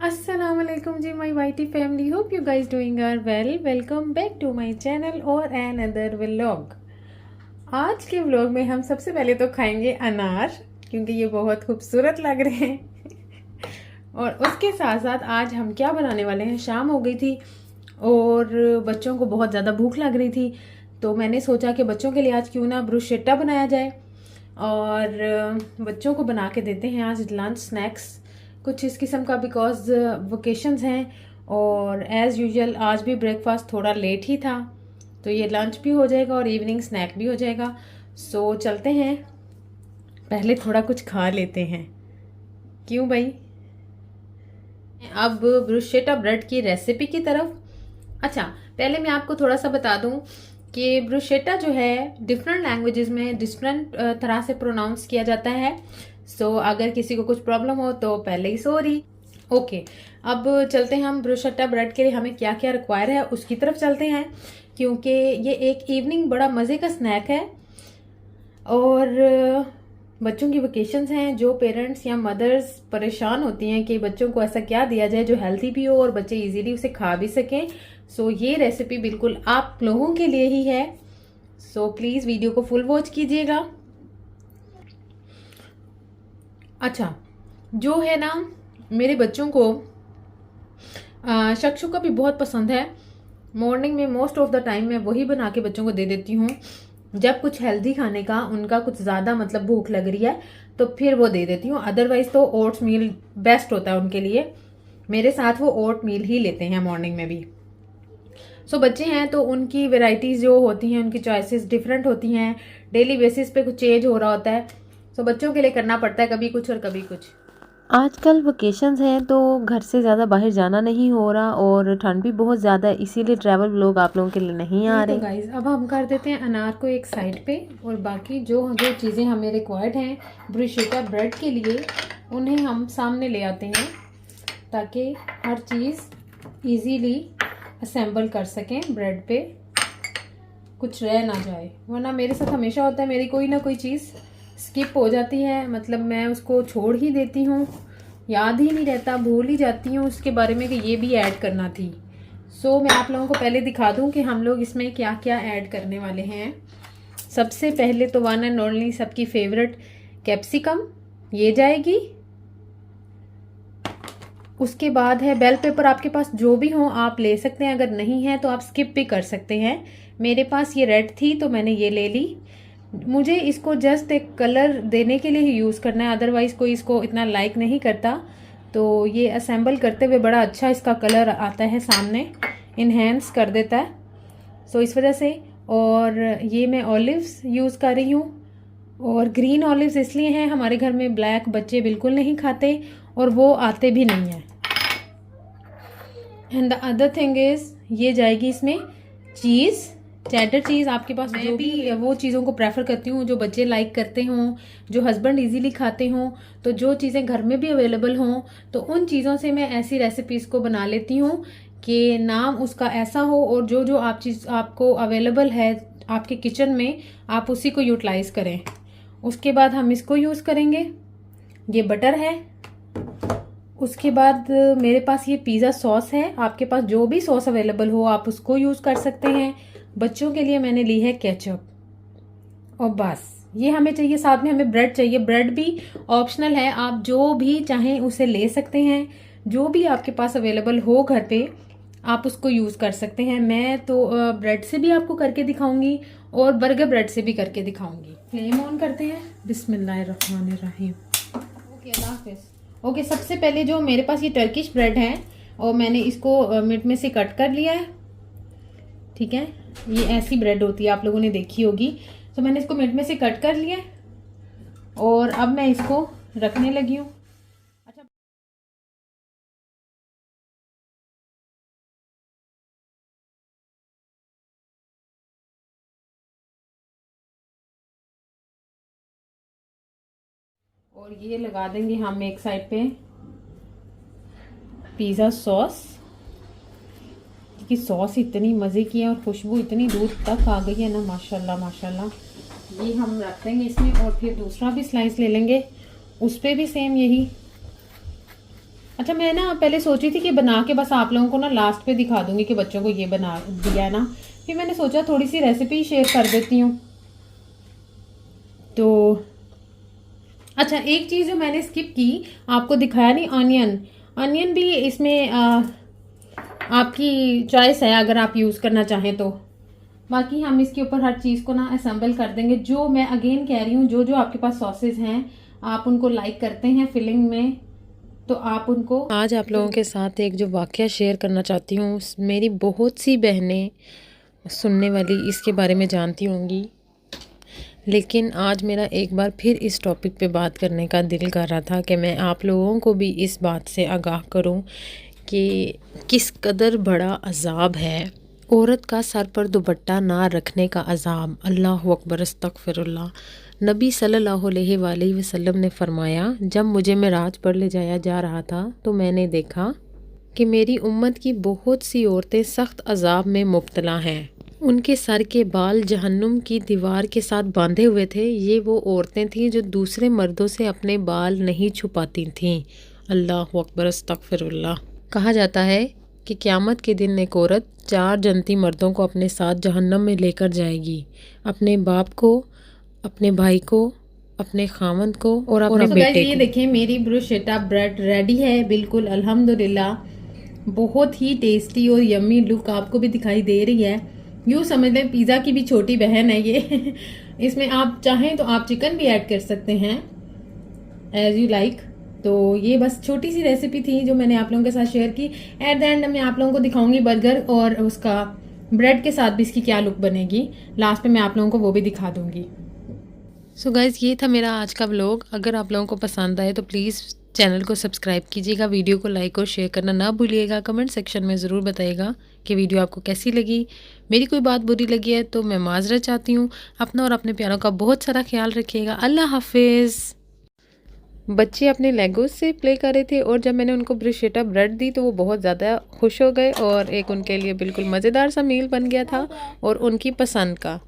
Assalamualaikum ji my वाइटी family, hope you guys doing are well. Welcome back to my channel और another vlog. आज के vlog में हम सबसे पहले तो खाएंगे अनार, क्योंकि ये बहुत खूबसूरत लग रहे हैं। और उसके साथ साथ आज हम क्या बनाने वाले हैं, शाम हो गई थी और बच्चों को बहुत ज़्यादा भूख लग रही थी, तो मैंने सोचा कि बच्चों के लिए आज क्यों ना ब्रुशेटा बनाया जाए और बच्चों को बना के देते हैं आज लंच स्नैक्स कुछ इस किस्म का, बिकॉज वोकेशंस हैं और एज़ यूजुअल आज भी ब्रेकफास्ट थोड़ा लेट ही था, तो ये लंच भी हो जाएगा और इवनिंग स्नैक भी हो जाएगा। सो चलते हैं, पहले थोड़ा कुछ खा लेते हैं, क्यों भाई। अब ब्रुशेटा ब्रेड की रेसिपी की तरफ। अच्छा, पहले मैं आपको थोड़ा सा बता दूं कि ब्रुशेटा जो है डिफरेंट लैंग्वेजेस में डिफरेंट तरह से प्रोनाउंस किया जाता है। सो अगर किसी को कुछ प्रॉब्लम हो तो पहले ही सॉरी। ओके, अब चलते हैं हम ब्रुशेटा ब्रेड के लिए हमें क्या क्या रिक्वायर है उसकी तरफ चलते हैं, क्योंकि ये एक इवनिंग बड़ा मज़े का स्नैक है और बच्चों की वेकेशंस हैं। जो पेरेंट्स या मदर्स परेशान होती हैं कि बच्चों को ऐसा क्या दिया जाए जो हेल्थी भी हो और बच्चे इजीली उसे खा भी सकें, सो ये रेसिपी बिल्कुल आप लोगों के लिए ही है। सो प्लीज़ वीडियो को फुल वॉच कीजिएगा। अच्छा, जो है ना, मेरे बच्चों को शक्शुका भी बहुत पसंद है। मॉर्निंग में मोस्ट ऑफ द टाइम मैं वही बना के बच्चों को दे देती हूँ। जब कुछ हेल्दी खाने का उनका कुछ ज़्यादा मतलब भूख लग रही है तो फिर वो दे देती हूँ, अदरवाइज तो ओट्स मील बेस्ट होता है उनके लिए। मेरे साथ वो ओट मील ही लेते हैं मॉर्निंग में भी। सो बच्चे हैं तो उनकी वेराइटीज़ जो होती हैं, उनकी चॉइसेस डिफरेंट होती हैं, डेली बेसिस पे कुछ चेंज हो रहा होता है। सो बच्चों के लिए करना पड़ता है कभी कुछ और कभी कुछ। आजकल वेकेशंस हैं तो घर से ज़्यादा बाहर जाना नहीं हो रहा और ठंड भी बहुत ज़्यादा है, इसीलिए ट्रैवल व्लॉग आप लोगों के लिए नहीं आ रहे। तो गाइज अब हम कर देते हैं अनार को एक साइड पे और बाकी जो जो चीज़ें हमें रिक्वायर्ड हैं ब्रुशेटा ब्रेड के लिए उन्हें हम सामने ले आते हैं, ताकि हर चीज़ इजीली असेंबल कर सकें ब्रेड पे, कुछ रह ना जाए। वरना मेरे साथ हमेशा होता है, मेरी कोई ना कोई चीज़ स्किप हो जाती है, मतलब मैं उसको छोड़ ही देती हूँ, याद ही नहीं रहता, भूल ही जाती हूँ उसके बारे में कि ये भी ऐड करना थी। सो मैं आप लोगों को पहले दिखा दूँ कि हम लोग इसमें क्या क्या ऐड करने वाले हैं। सबसे पहले तो वन एंड ओनली सबकी फेवरेट कैप्सिकम, ये जाएगी। उसके बाद है बेल पेपर, आपके पास जो भी हो आप ले सकते हैं, अगर नहीं है तो आप स्किप भी कर सकते हैं। मेरे पास ये रेड थी तो मैंने ये ले ली। मुझे इसको जस्ट एक कलर देने के लिए ही यूज़ करना है, अदरवाइज़ कोई इसको इतना लाइक नहीं करता। तो ये असेंबल करते हुए बड़ा अच्छा इसका कलर आता है सामने, इन्हेंस कर देता है, सो इस वजह से। और ये मैं ऑलिव्स यूज़ कर रही हूँ, और ग्रीन ऑलिव्स इसलिए हैं, हमारे घर में ब्लैक बच्चे बिल्कुल नहीं खाते और वो आते भी नहीं हैं। And the other thing is ये जाएगी इसमें चीज़, चेडर चीज़। आपके पास जो भी वो चीज़ों को प्रेफर करती हूँ जो बच्चे लाइक करते हों, जो हस्बैंड इजीली खाते हों, तो जो चीज़ें घर में भी अवेलेबल हों, तो उन चीज़ों से मैं ऐसी रेसिपीज़ को बना लेती हूँ कि नाम उसका ऐसा हो और जो जो आप चीज़ आपको अवेलेबल है आपके किचन में आप उसी को यूटिलाइज़ करें। उसके बाद हम इसको यूज़ करेंगे, ये बटर है। उसके बाद मेरे पास ये पिज़्ज़ा सॉस है, आपके पास जो भी सॉस अवेलेबल हो आप उसको यूज़ कर सकते हैं। बच्चों के लिए मैंने ली है केचप, और बस ये हमें चाहिए। साथ में हमें ब्रेड चाहिए, ब्रेड भी ऑप्शनल है, आप जो भी चाहें उसे ले सकते हैं, जो भी आपके पास अवेलेबल हो घर पे आप उसको यूज़ कर सकते हैं। मैं तो ब्रेड से भी आपको करके दिखाऊंगी और बर्गर ब्रेड से भी करके दिखाऊंगी। फ्लेम ऑन करते हैं, बिस्मिल्लाहिर्रहमानिर्रहीम। ओके, अल्लाह हाफिज़। ओके, सबसे पहले जो मेरे पास ये टर्किश ब्रेड है और मैंने इसको मिड में से कट कर लिया है, ठीक है। ये ऐसी ब्रेड होती है, आप लोगों ने देखी होगी। तो मैंने इसको मिड में से कट कर लिया और अब मैं इसको रखने लगी हूँ। अच्छा, और ये लगा देंगे हम एक साइड पे पिज़्ज़ा सॉस, कि सॉस इतनी मज़े की है और खुशबू इतनी दूर तक आ गई है ना, माशाल्लाह माशाल्लाह। ये हम रख देंगे इसमें और फिर दूसरा भी स्लाइस ले लेंगे, उस पर भी सेम यही। अच्छा, मैं ना पहले सोची थी कि बना के बस आप लोगों को ना लास्ट पे दिखा दूंगी कि बच्चों को ये बना दिया है ना, फिर मैंने सोचा थोड़ी सी रेसिपी शेयर कर देती हूँ। तो अच्छा, एक चीज़ जो मैंने स्किप की, आपको दिखाया नहीं, अनियन भी इसमें आपकी चॉइस है अगर आप यूज़ करना चाहें तो। बाकी हम इसके ऊपर हर चीज़ को ना असेंबल कर देंगे। जो मैं अगेन कह रही हूँ, जो जो आपके पास सॉसेज हैं आप उनको लाइक करते हैं फिलिंग में, तो आप उनको। आज आप लोगों के साथ एक जो वाक़या शेयर करना चाहती हूँ, मेरी बहुत सी बहनें सुनने वाली इसके बारे में जानती होंगी, लेकिन आज मेरा एक बार फिर इस टॉपिक पे बात करने का दिल कर रहा था कि मैं आप लोगों को भी इस बात से आगाह करूं कि किस कदर बड़ा अज़ाब है औरत का सर पर दुपट्टा ना रखने का अज़ाब। अल्लाह अकबर, अस्तगफिरुल्लाह। नबी सल्लल्लाहु अलैहि वसल्लम ने फरमाया, जब मुझे मेराज पर ले जाया जा रहा था तो मैंने देखा कि मेरी उम्मत की बहुत सी औरतें सख्त अज़ाब में मुब्तला हैं। उनके सर के बाल जहन्नुम की दीवार के साथ बांधे हुए थे। ये वो औरतें थीं जो दूसरे मर्दों से अपने बाल नहीं छुपाती थीं। अल्लाह अकबर, अस्तगफिरुल्लाह। कहा जाता है कि क़यामत के दिन एक औरत 4 जन्नती मर्दों को अपने साथ जहन्नम में लेकर जाएगी, अपने बाप को, अपने भाई को, अपने खामद को और अपने बेटे ये को। देखें, मेरी ब्रुशेटा ब्रेड रेडी है बिल्कुल, अल्हम्दुलिल्लाह। बहुत ही टेस्टी और यम्मी लुक आपको भी दिखाई दे रही है। यूँ समझ लें पिज़्ज़ा की भी छोटी बहन है ये। इसमें आप चाहें तो आप चिकन भी ऐड कर सकते हैं, एज यू लाइक। तो ये बस छोटी सी रेसिपी थी जो मैंने आप लोगों के साथ शेयर की। एट द एंड मैं आप लोगों को दिखाऊंगी बर्गर और उसका ब्रेड के साथ भी इसकी क्या लुक बनेगी। लास्ट पे मैं आप लोगों को वो भी दिखा दूंगी। सो गाइज़, ये था मेरा आज का व्लॉग। अगर आप लोगों को पसंद आए तो प्लीज़ चैनल को सब्सक्राइब कीजिएगा, वीडियो को लाइक और शेयर करना ना भूलिएगा। कमेंट सेक्शन में ज़रूर बताइएगा कि वीडियो आपको कैसी लगी। मेरी कोई बात बुरी लगी है तो मैं माज़रत चाहती हूँ। अपना और अपने प्यारों का बहुत सारा ख्याल रखिएगा। अल्लाह हाफिज़। बच्चे अपने लेगोस से प्ले कर रहे थे और जब मैंने उनको ब्रुशेटा ब्रेड दी तो वो बहुत ज़्यादा खुश हो गए और एक उनके लिए बिल्कुल मज़ेदार सा मील बन गया था और उनकी पसंद का।